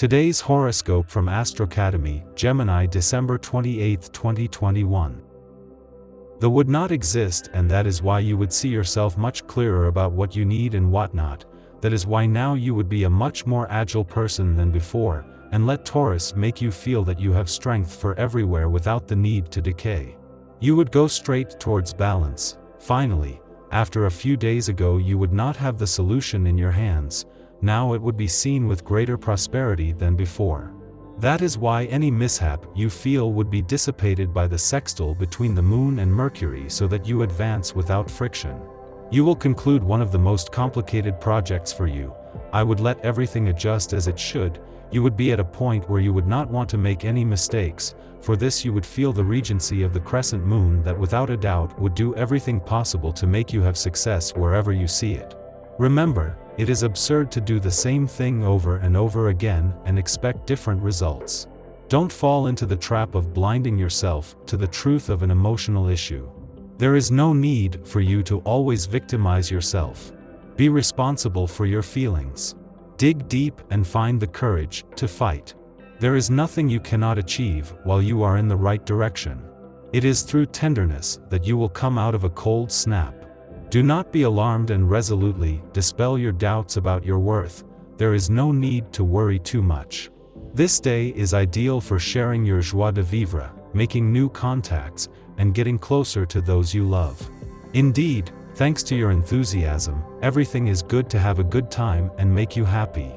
Today's horoscope from Astrocademy, Gemini December 28, 2021. The would not exist, and that is why you would see yourself much clearer about what you need and what not. That is why now you would be a much more agile person than before, and let Taurus make you feel that you have strength for everywhere without the need to decay. You would go straight towards balance. Finally, after a few days ago you would not have the solution in your hands. Now it would be seen with greater prosperity than before. That is why any mishap you feel would be dissipated by the sextile between the Moon and Mercury, so that you advance without friction. You will conclude one of the most complicated projects for you. I would let everything adjust as it should. You would be at a point where you would not want to make any mistakes. For this you would feel the regency of the crescent moon that without a doubt would do everything possible to make you have success wherever you see it. Remember, it is absurd to do the same thing over and over again and expect different results. Don't fall into the trap of blinding yourself to the truth of an emotional issue. There is no need for you to always victimize yourself. Be responsible for your feelings. Dig deep and find the courage to fight. There is nothing you cannot achieve while you are in the right direction. It is through tenderness that you will come out of a cold snap. Do not be alarmed and resolutely dispel your doubts about your worth. There is no need to worry too much. This day is ideal for sharing your joie de vivre, making new contacts, and getting closer to those you love. Indeed, thanks to your enthusiasm, everything is good to have a good time and make you happy.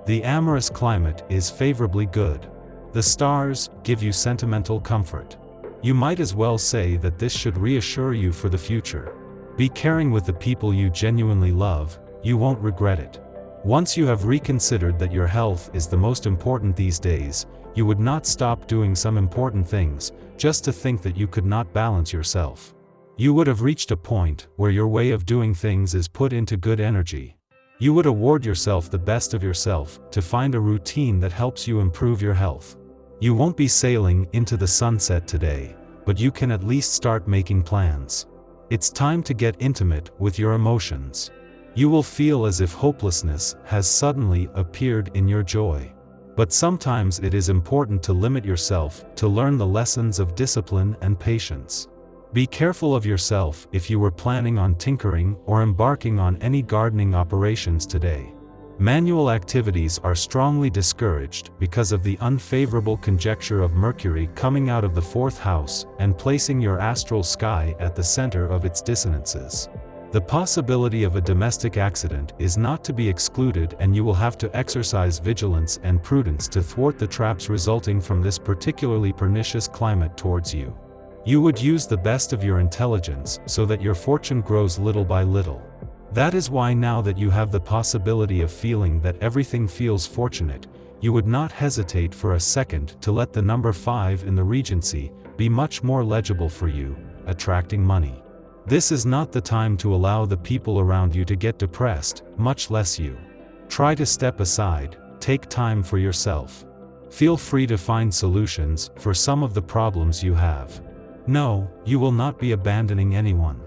The amorous climate is favorably good. The stars give you sentimental comfort. You might as well say that this should reassure you for the future. Be caring with the people you genuinely love. You won't regret it. Once you have reconsidered that your health is the most important these days, you would not stop doing some important things, just to think that you could not balance yourself. You would have reached a point where your way of doing things is put into good energy. You would award yourself the best of yourself to find a routine that helps you improve your health. You won't be sailing into the sunset today, but you can at least start making plans. It's time to get intimate with your emotions. You will feel as if hopelessness has suddenly appeared in your joy. But sometimes it is important to limit yourself to learn the lessons of discipline and patience. Be careful of yourself if you were planning on tinkering or embarking on any gardening operations today. Manual activities are strongly discouraged because of the unfavorable conjecture of Mercury coming out of the 4th house and placing your astral sky at the center of its dissonances. The possibility of a domestic accident is not to be excluded, and you will have to exercise vigilance and prudence to thwart the traps resulting from this particularly pernicious climate towards you. You would use the best of your intelligence so that your fortune grows little by little. That is why now that you have the possibility of feeling that everything feels fortunate, you would not hesitate for a second to let the number 5 in the Regency be much more legible for you, attracting money. This is not the time to allow the people around you to get depressed, much less you. Try to step aside, take time for yourself. Feel free to find solutions for some of the problems you have. No, you will not be abandoning anyone.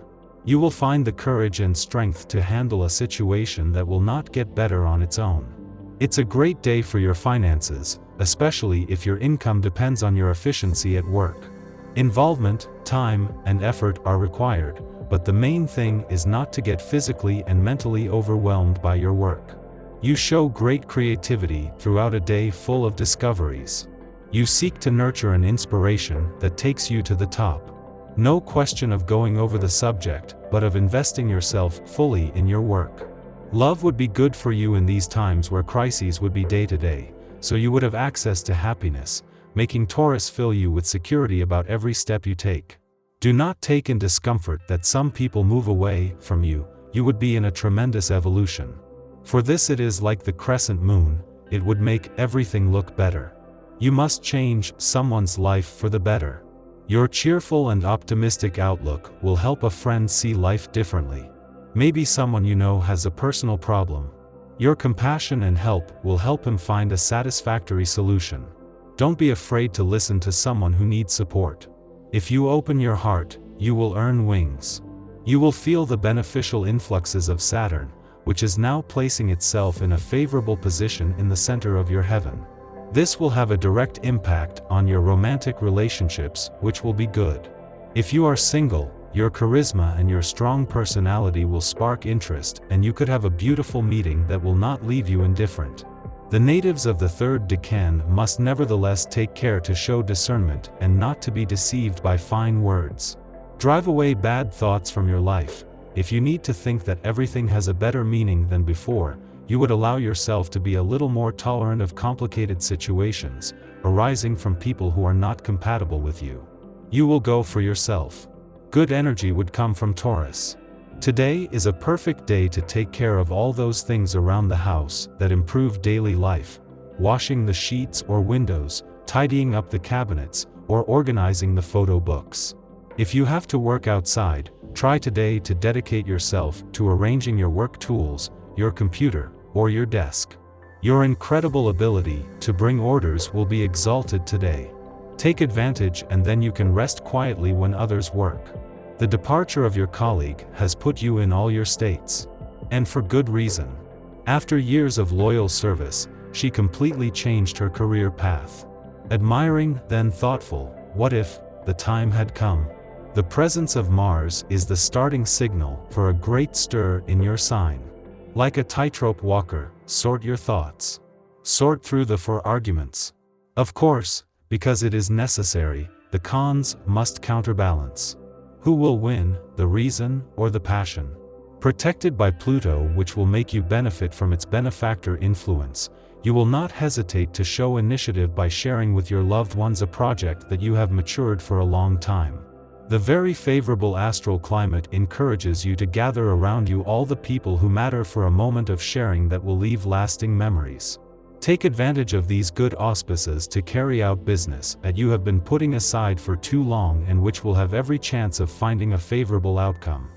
You will find the courage and strength to handle a situation that will not get better on its own. It's a great day for your finances, especially if your income depends on your efficiency at work. Involvement, time, and effort are required, but the main thing is not to get physically and mentally overwhelmed by your work. You show great creativity throughout a day full of discoveries. You seek to nurture an inspiration that takes you to the top. No question of going over the subject, but of investing yourself fully in your work. Love would be good for you in these times where crises would be day to day, so you would have access to happiness, making Taurus fill you with security about every step you take. Do not take in discomfort that some people move away from you. You would be in a tremendous evolution. For this it is like the crescent moon, it would make everything look better. You must change someone's life for the better. Your cheerful and optimistic outlook will help a friend see life differently. Maybe someone you know has a personal problem. Your compassion and help will help him find a satisfactory solution. Don't be afraid to listen to someone who needs support. If you open your heart, you will earn wings. You will feel the beneficial influxes of Saturn, which is now placing itself in a favorable position in the center of your heaven. This will have a direct impact on your romantic relationships, which will be good. If you are single, your charisma and your strong personality will spark interest, and you could have a beautiful meeting that will not leave you indifferent. The natives of the third decan must nevertheless take care to show discernment and not to be deceived by fine words. Drive away bad thoughts from your life. If you need to think that everything has a better meaning than before, you would allow yourself to be a little more tolerant of complicated situations arising from people who are not compatible with you. You will go for yourself. Good energy would come from Taurus. Today is a perfect day to take care of all those things around the house that improve daily life: washing the sheets or windows, tidying up the cabinets, or organizing the photo books. If you have to work outside, try today to dedicate yourself to arranging your work tools, your computer, or your desk. Your incredible ability to bring orders will be exalted today. Take advantage, and then you can rest quietly when others work. The departure of your colleague has put you in all your states. And for good reason. After years of loyal service, she completely changed her career path. Admiring, then thoughtful, what if the time had come? The presence of Mars is the starting signal for a great stir in your sign. Like a tightrope walker, sort your thoughts. Sort through the four arguments. Of course, because it is necessary, the cons must counterbalance. Who will win, the reason or the passion? Protected by Pluto, which will make you benefit from its benefactor influence, you will not hesitate to show initiative by sharing with your loved ones a project that you have matured for a long time. The very favorable astral climate encourages you to gather around you all the people who matter for a moment of sharing that will leave lasting memories. Take advantage of these good auspices to carry out business that you have been putting aside for too long and which will have every chance of finding a favorable outcome.